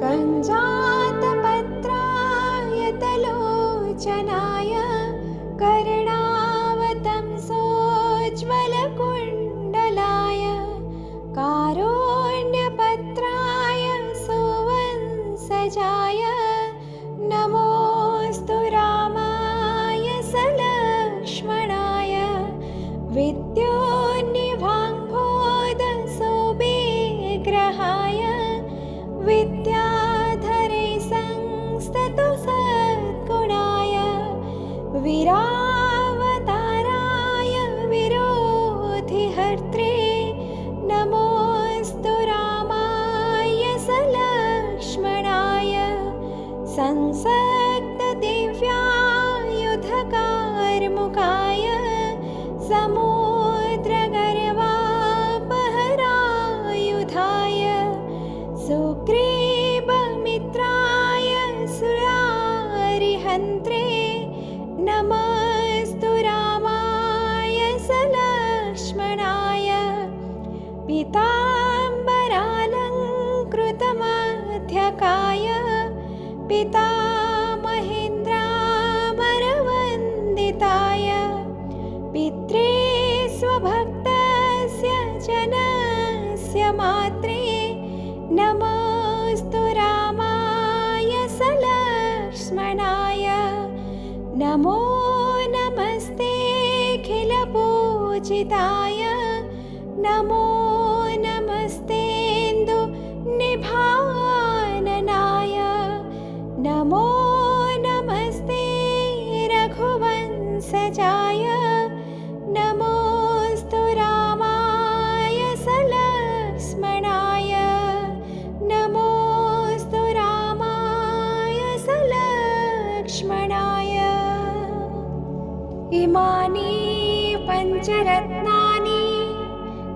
कञ्जातपत्रायतलोचनाय कर्णावतंसोज्ज्वलकुण्डलाय कारुण्यपत्राय सुवंसजाय नमोऽस्तु रामाय सलक्ष्मणाय विद्योन्निभाम्भोदसुविग्रहाय विद्याधरे संस्ततु सद्गुणाय वीरावताराय विरोधिहर्त्रे नमोऽस्तु रामाय सलक्ष्मणाय संसक्तदिव्यायुधकार्मुकाय समुद्रगर्वापहरायुधाय सुग्रीवमित्राय सुरारिहन्त्रे नमोऽस्तु रामाय सलक्ष्मणाय पीताम्बरालङ्कृतमध्यकाय पितामहेन्द्रामरवन्दिताय पित्रे स्वभक्तस्य जनस्य मात्रे नमोऽस्तु रामाय सलक्ष्मणाय नमो नमस्तेऽखिलपूजिताय नमो नमस्तेन्दुनिभाननाय नमो नमस्ते रघुवंशजाय नमोऽस्तु रामाय सलक्ष्मणाय नमोऽस्तु रामाय सलक्ष्मणाय इमानि पञ्चरत्नानि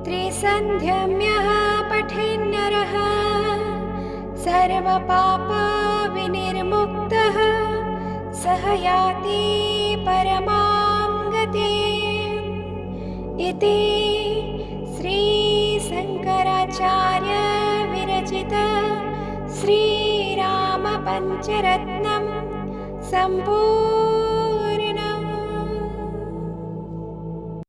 त्रिसन्ध्यम्यः पठेन्नरः सर्वपापविनिर्मुक्तः सह याति परमां गतिम् इति श्रीशङ्कराचार्य विरचित श्रीरामपञ्चरत्नं सम्पूर्णम्।